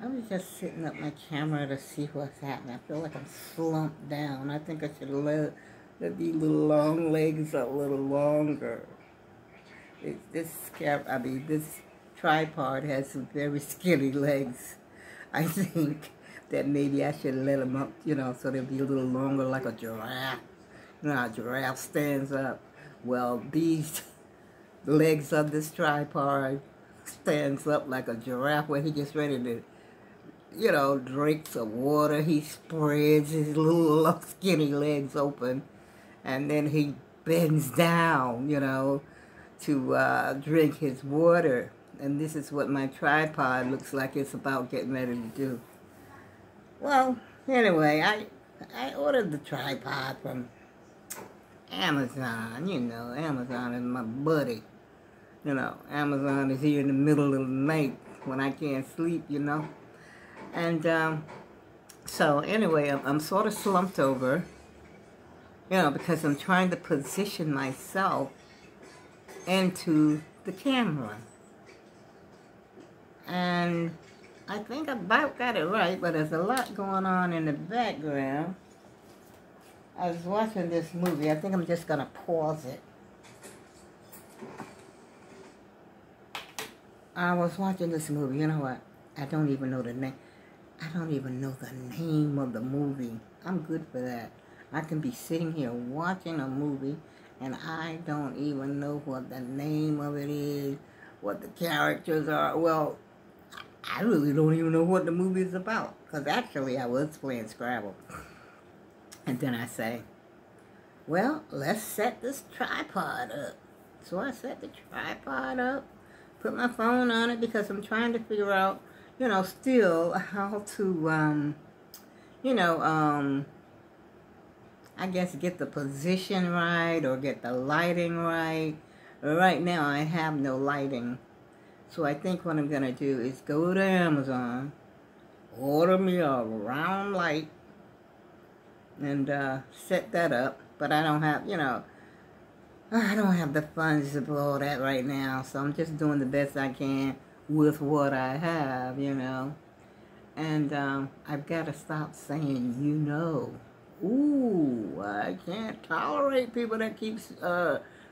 I was just setting up my camera to see what's happening. I feel like I'm slumped down. I think I should let these little long legs a little longer. This tripod has some very skinny legs. I think that maybe I should let them up, so they'll be a little longer like a giraffe. You know how a giraffe stands up. Well, these legs of this tripod stands up like a giraffe when he gets ready to, drink some water. He spreads his little skinny legs open, and then he bends down, to drink his water. And this is what my tripod looks like it's about getting ready to do. Well, anyway, I ordered the tripod from Amazon. Amazon is my buddy. Amazon is here in the middle of the night when I can't sleep, And so anyway, I'm sort of slumped over, because I'm trying to position myself into the camera. And I think I about got it right, but there's a lot going on in the background. I was watching this movie. I think I'm just going to pause it. I was watching this movie. You know what? I don't even know the name. I don't even know the name of the movie. I'm good for that. I can be sitting here watching a movie and I don't even know what the name of it is, what the characters are. Well, I really don't even know what the movie is about, because actually I was playing Scrabble. And then I say, well, let's set this tripod up. So I set the tripod up, put my phone on it, because I'm trying to figure out, still how to, I guess get the position right or get the lighting right. Right now I have no lighting. So I think what I'm going to do is go to Amazon, order me a round light, and set that up. But I don't have, I don't have the funds to blow that right now. So I'm just doing the best I can with what I have, And I've got to stop saying, Ooh, I can't tolerate people that keeps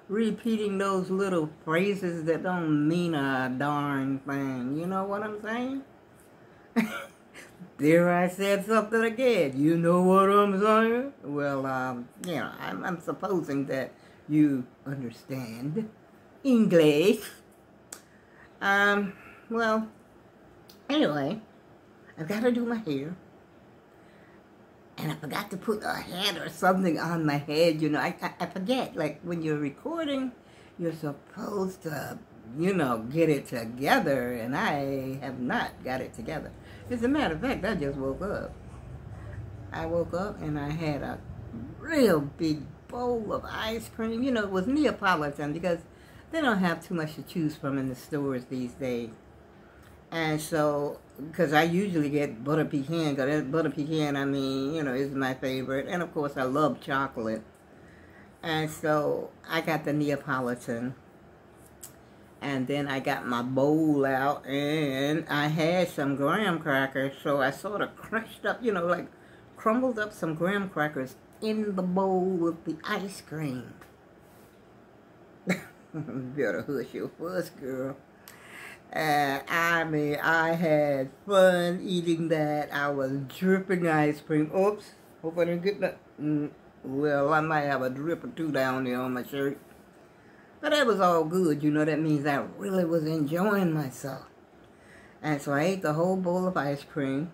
repeating those little phrases that don't mean a darn thing. You know what I'm saying? There I said something again. You know what I'm saying? Well, I'm supposing that you understand English. Well, anyway, I've got to do my hair. And I forgot to put a hat or something on my head, I forget. Like, when you're recording, you're supposed to, get it together. And I have not got it together. As a matter of fact, I just woke up. I woke up and I had a real big bowl of ice cream. It was Neapolitan, because they don't have too much to choose from in the stores these days. And so, because I usually get butter pecan, because butter pecan, is my favorite. And of course, I love chocolate. And so, I got the Neapolitan. And then I got my bowl out, and I had some graham crackers. So I sort of crushed up, like crumbled up some graham crackers in the bowl with the ice cream. Better hush your fuss, girl. I had fun eating that. I was dripping ice cream. Oops, hope I didn't get that. Well, I might have a drip or two down there on my shirt. But that was all good, that means I really was enjoying myself. And so I ate the whole bowl of ice cream.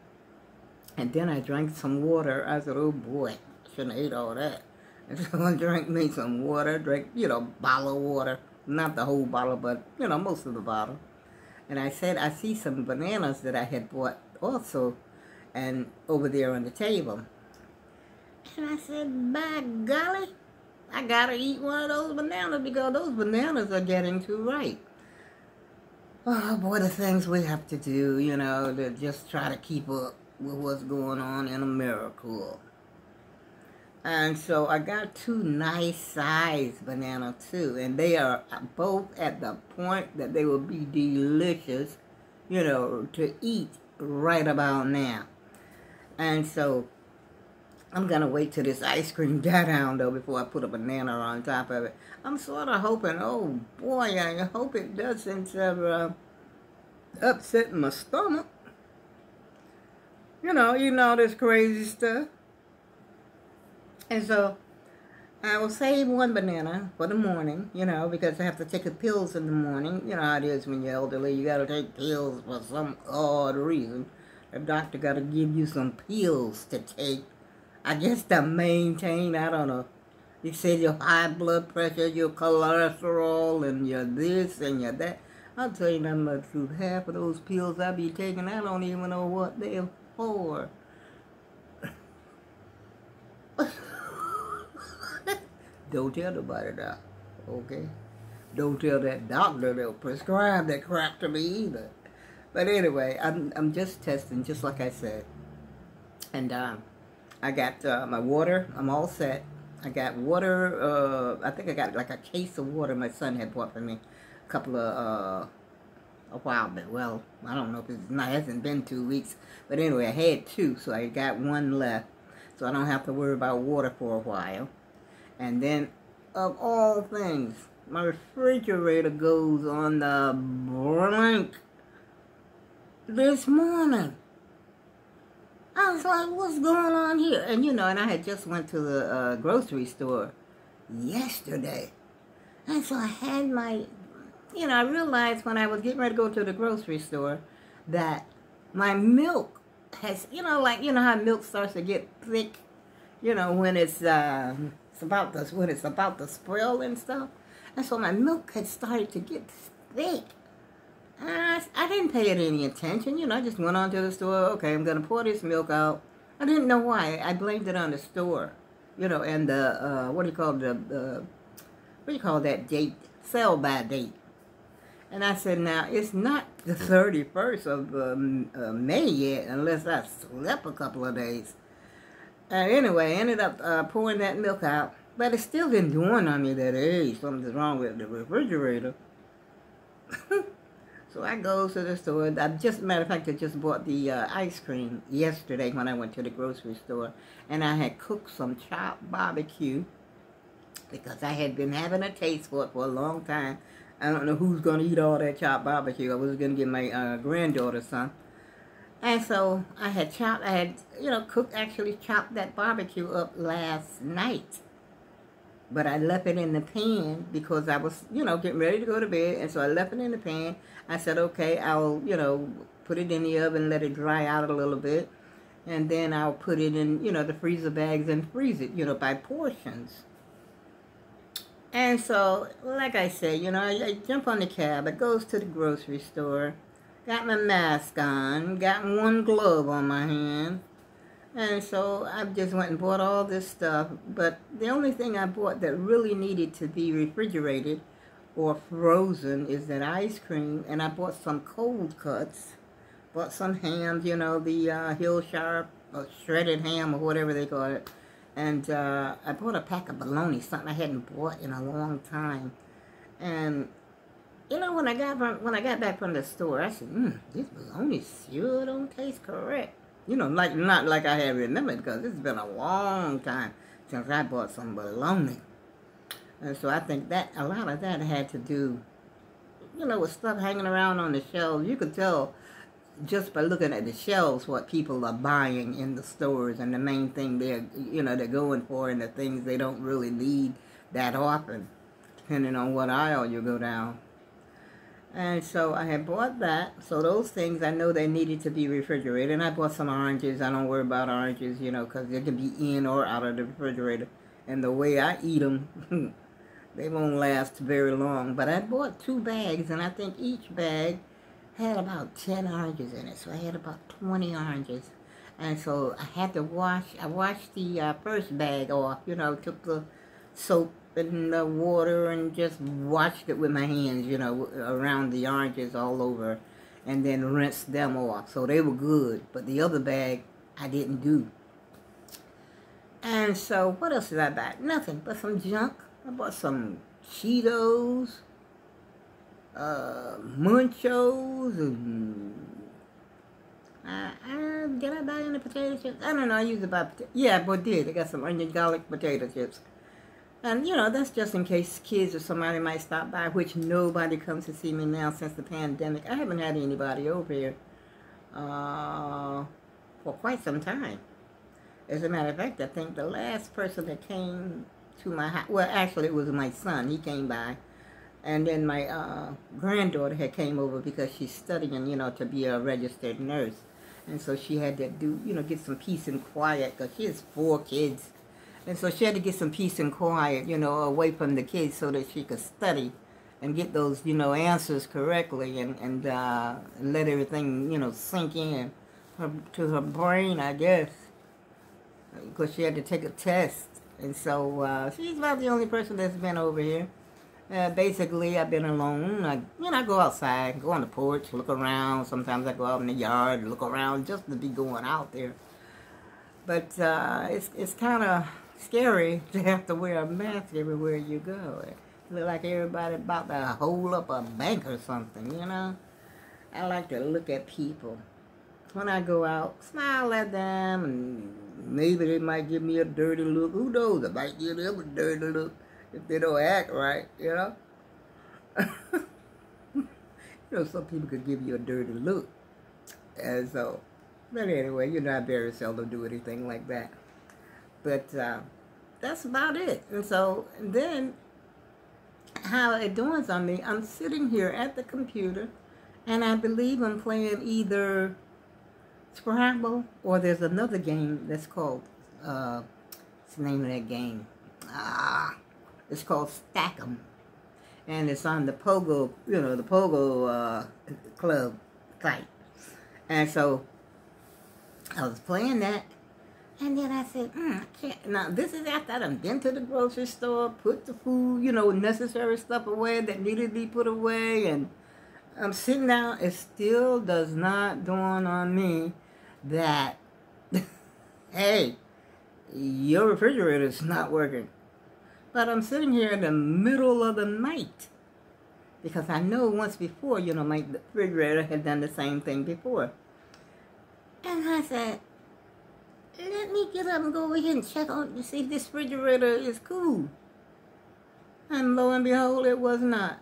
And then I drank some water. I said, oh boy, shouldn't have ate all that. And so I drank me some water, bottle of water. Not the whole bottle, but, most of the bottle. And I said, I see some bananas that I had bought also, and over there on the table. And I said, by golly, I gotta eat one of those bananas, because those bananas are getting too ripe. Oh boy, the things we have to do, to just try to keep up with what's going on in America. And so I got 2 nice sized bananas too. And they are both at the point that they will be delicious, to eat right about now. And so I'm going to wait till this ice cream die down, though, before I put a banana on top of it. I'm sort of hoping, oh, boy, I hope it doesn't upset my stomach. You know, eating all this crazy stuff. And so I will save one banana for the morning, you know, because I have to take the pills in the morning. You know how it is when you're elderly. You got to take pills for some odd reason. The doctor got to give you some pills to take. I guess to maintain, I don't know. You said your high blood pressure, your cholesterol, and your this and your that. I'll tell you nothing but the truth. Half of those pills I be taking, I don't even know what they're for. Don't tell nobody that, okay? Don't tell that doctor they'll prescribe that crap to me either. But anyway, I'm just testing, just like I said. And I got my water. I'm all set. I got water. I think I got like a case of water my son had bought for me a couple of a while back. Well, I don't know if it's not. It hasn't been 2 weeks. But anyway, I had two, so I got one left, so I don't have to worry about water for a while. And then, of all things, my refrigerator goes on the brink this morning. I was like, what's going on here? And, you know, and I had just went to the grocery store yesterday. And so I had my, you know, I realized when I was getting ready to go to the grocery store that my milk has, you know, like, you know how milk starts to get thick, you know, when it's about to spoil and stuff. And so my milk had started to get thick. And I didn't pay it any attention, you know, I just went on to the store. Okay, I'm going to pour this milk out. I didn't know why. I blamed it on the store, you know, and the, what do you call that date? Sell-by date. And I said, now, it's not the 31st of May yet, unless I slept a couple of days. Anyway, I ended up pouring that milk out, but it still didn't dawn on me that, hey, something's wrong with the refrigerator. So I go to the store. Matter of fact, I just bought the ice cream yesterday when I went to the grocery store. And I had cooked some chopped barbecue because I had been having a taste for it for a long time. I don't know who's going to eat all that chopped barbecue. I was going to give my granddaughter some. And so I had actually chopped that barbecue up last night. But I left it in the pan because I was, you know, getting ready to go to bed. And so I left it in the pan. I said, okay, I'll, you know, put it in the oven, let it dry out a little bit. And then I'll put it in, you know, the freezer bags and freeze it, you know, by portions. And so, like I said, you know, I jump on the cab. It goes to the grocery store. Got my mask on. Got one glove on my hand. And so I just went and bought all this stuff. But the only thing I bought that really needed to be refrigerated or frozen is that ice cream. And I bought some cold cuts. Bought some ham, you know, the Hillshire shredded ham or whatever they call it. And I bought a pack of bologna, something I hadn't bought in a long time. And you know, when I got back from the store, I said, this bologna sure don't taste correct. You know, not like I had remembered, because it's been a long time since I bought some bologna. And so I think that a lot of that had to do, you know, with stuff hanging around on the shelves. You could tell just by looking at the shelves what people are buying in the stores, and the main thing they're going for, and the things they don't really need that often, depending on what aisle you go down. And so I had bought that. So those things, I know they needed to be refrigerated. And I bought some oranges. I don't worry about oranges, you know, because they can be in or out of the refrigerator. And the way I eat them, they won't last very long. But I bought 2 bags, and I think each bag had about 10 oranges in it. So I had about 20 oranges. And so I had to I washed the first bag off, you know, took the soap in the water and just washed it with my hands, you know, around the oranges all over, and then rinsed them off. So they were good, but the other bag I didn't do. And so what else did I buy? Nothing but some junk. I bought some Cheetos, Munchos, and Did I buy any potato chips? I don't know. I used to buy yeah, but did. I got some onion garlic potato chips. And, you know, that's just in case kids or somebody might stop by, which nobody comes to see me now since the pandemic. I haven't had anybody over here for quite some time. As a matter of fact, I think the last person that came to my house, well, actually, it was my son. He came by. And then my granddaughter had came over because she's studying, you know, to be a registered nurse. And so she had to do, you know, get some peace and quiet because she has 4 kids. And so she had to get some peace and quiet, you know, away from the kids so that she could study and get those, you know, answers correctly and let everything, you know, sink in to her brain, I guess. Because she had to take a test. And so she's about the only person that's been over here. Basically, I've been alone. I go outside, go on the porch, look around. Sometimes I go out in the yard, look around just to be going out there. But it's kind of scary to have to wear a mask everywhere you go. It look like everybody about to hold up a bank or something, you know. I like to look at people. When I go out, smile at them, and maybe they might give me a dirty look. Who knows? I might give them a dirty look if they don't act right, you know. You know, some people could give you a dirty look. And so, but anyway, you know, I very seldom do anything like that. But that's about it. And so then how it dawns on me, I'm sitting here at the computer, and I believe I'm playing either Scrabble or there's another game that's called, what's the name of that game? It's called Stack 'em. And it's on the Pogo, you know, the Pogo club site. And so I was playing that, and then I said, I can't. Now, this is after I've been to the grocery store, put the food, you know, necessary stuff away that needed to be put away, and I'm sitting down. It still does not dawn on me that, hey, your refrigerator is not working. But I'm sitting here in the middle of the night because I know once before, you know, my refrigerator had done the same thing before. And I said, let me get up and go over here and check on to see if this refrigerator is cool. And lo and behold, it was not.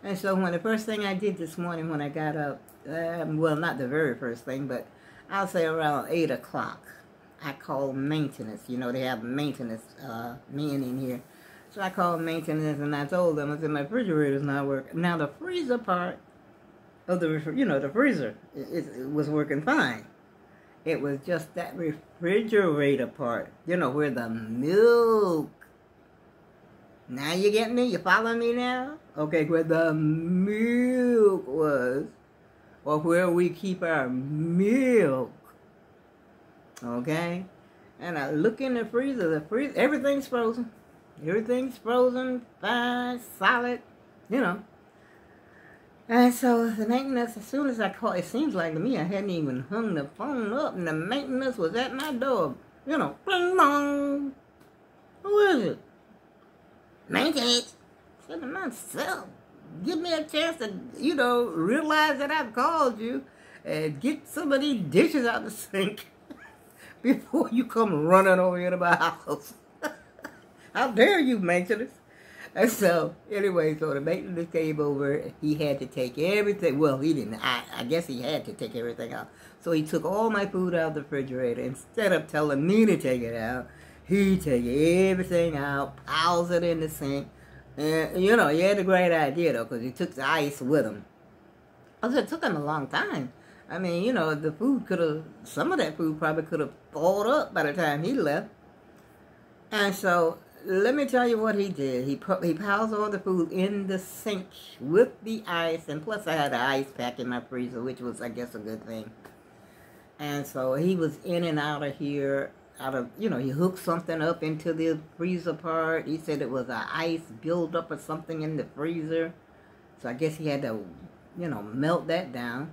And so when the first thing I did this morning when I got up, well, not the very first thing, but I'll say around 8 o'clock, I called maintenance. You know, they have maintenance men in here. So I called maintenance and I told them, I said, my refrigerator's not working. Now the freezer part of the, you know, the freezer, it was working fine. It was just that refrigerator part, you know, where the milk. Now you get me? You follow me now? Okay, where the milk was, or where we keep our milk. Okay? And I look in the freezer, everything's frozen. Everything's frozen, fine, solid, you know. And so the maintenance, as soon as I called, it seems like to me I hadn't even hung the phone up, and the maintenance was at my door. You know, bling bong. Who is it? Maintenance. I said to myself, give me a chance to, you know, realize that I've called you and get some of these dishes out the sink before you come running over here to my house. How dare you, maintenance? And so, anyway, so the maintenance came over. He had to take everything. Well, he didn't. I guess he had to take everything out. So he took all my food out of the refrigerator. Instead of telling me to take it out, he took everything out, piles it in the sink. And, you know, he had a great idea, though, because he took the ice with him. Also, it took him a long time. I mean, you know, the food could have, some of that food probably could have thawed up by the time he left. And so, let me tell you what he did. He piles all the food in the sink with the ice, and plus I had an ice pack in my freezer, which was, I guess, a good thing. And so he was in and out of here, you know, he hooked something up into the freezer part. He said it was an ice buildup or something in the freezer. So I guess he had to, you know, melt that down.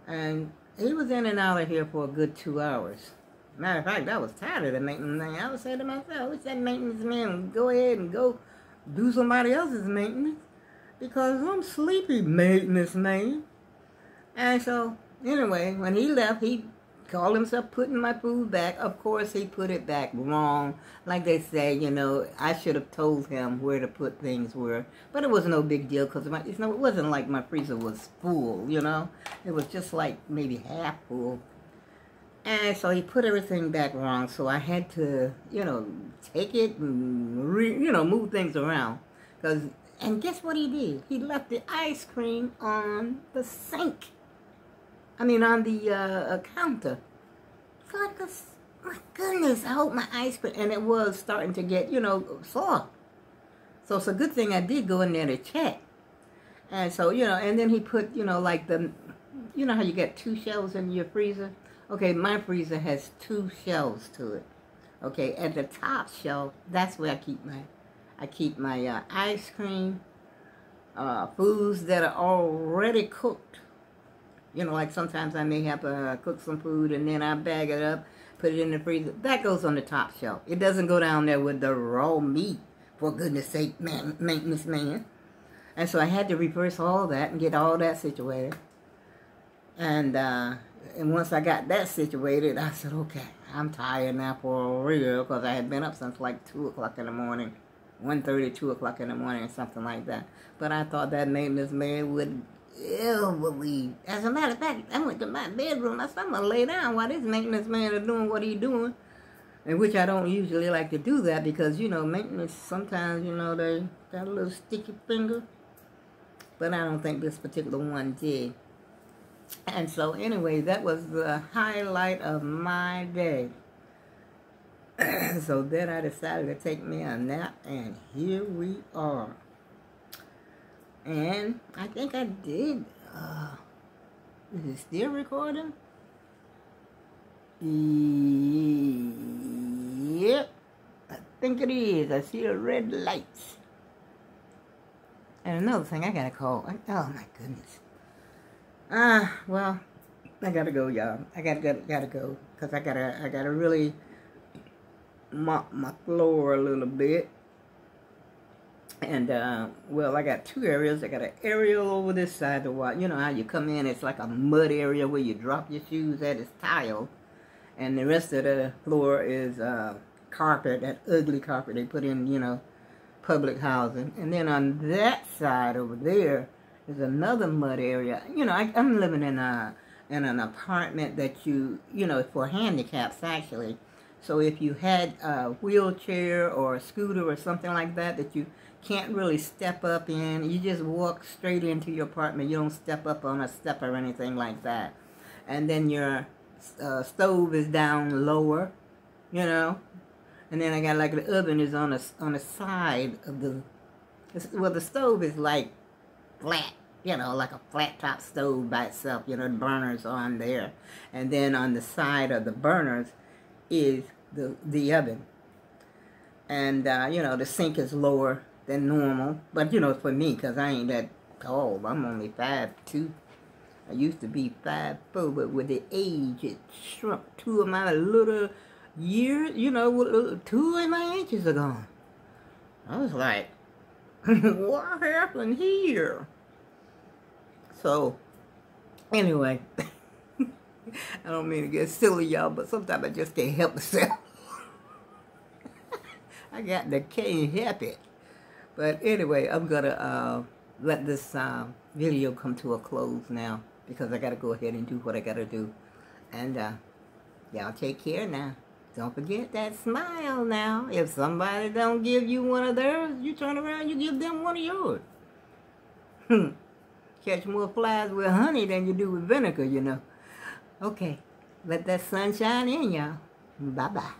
And he was in and out of here for a good 2 hours. Matter of fact, I was tired of the maintenance thing. I was saying to myself, I wish that maintenance man would go ahead and go do somebody else's maintenance. Because I'm sleepy, maintenance man. And so, anyway, when he left, he called himself putting my food back. Of course, he put it back wrong. Like they say, you know, I should have told him where to put things where. But it was no big deal because it wasn't like my freezer was full, you know. It was just like maybe half full. And so he put everything back wrong. So I had to, you know, take it and, move things around. And guess what he did? He left the ice cream on the sink. On the counter. So I goes, my goodness, I hope my ice cream, and it was starting to get, soft. So it's a good thing I did go in there to check. And so, and then he put, like how you get 2 shelves in your freezer? Okay, my freezer has 2 shelves to it. Okay, at the top shelf, that's where I keep my ice cream, foods that are already cooked. Like sometimes I may have to cook some food and then I bag it up, put it in the freezer. That goes on the top shelf. It doesn't go down there with the raw meat, for goodness sake, maintenance man. And so I had to reverse all that and get all that situated. And once I got that situated, I said, okay, I'm tired now for real, because I had been up since like 2 o'clock in the morning, 1:30, 2 o'clock in the morning, something like that. But I thought that maintenance man would believe. As a matter of fact, I went to my bedroom. I said, I'm going to lay down while this maintenance man is doing what he's doing. And which I don't usually like to do that because, maintenance, sometimes, they got a little sticky finger. But I don't think this particular one did. And so, anyway, that was the highlight of my day. So then I decided to take me a nap, and here we are. And I think I did. Is it still recording? Yep. I think it is. I see the red lights. And another thing, I gotta call. Oh my goodness. Well, I gotta go, y'all. I gotta go because I gotta really mop my floor a little bit. And well, I got 2 areas. I got an area over this side of the wall. You know how you come in? It's like a mud area where you drop your shoes at. It's tile, and the rest of the floor is carpet. That ugly carpet they put in, public housing. And then on that side over there is another mud area. I'm living in an apartment that for handicaps actually. So if you had a wheelchair or a scooter or something like that you can't really step up in, you just walk straight into your apartment. You don't step up on a step or anything like that. And then your stove is down lower, And then I got like the oven is on the side of the stove is like flat, like a flat top stove by itself. The burners on there. And then on the side of the burners is the oven. And, the sink is lower than normal. But, for me, because I ain't that tall. I'm only 5'2". I used to be 5'4", but with the age, it shrunk. 2 of my little years, 2 of my inches are gone. I was like, what happened here? So, anyway, I don't mean to get silly, y'all, but sometimes I just can't help myself. Can't help it. But anyway, I'm gonna let this video come to a close now because I gotta go ahead and do what I gotta do. And y'all take care now. Don't forget that smile now. If somebody don't give you one of theirs, you turn around, you give them one of yours. Catch more flies with honey than you do with vinegar, Okay, let that sun shine in, y'all. Bye-bye.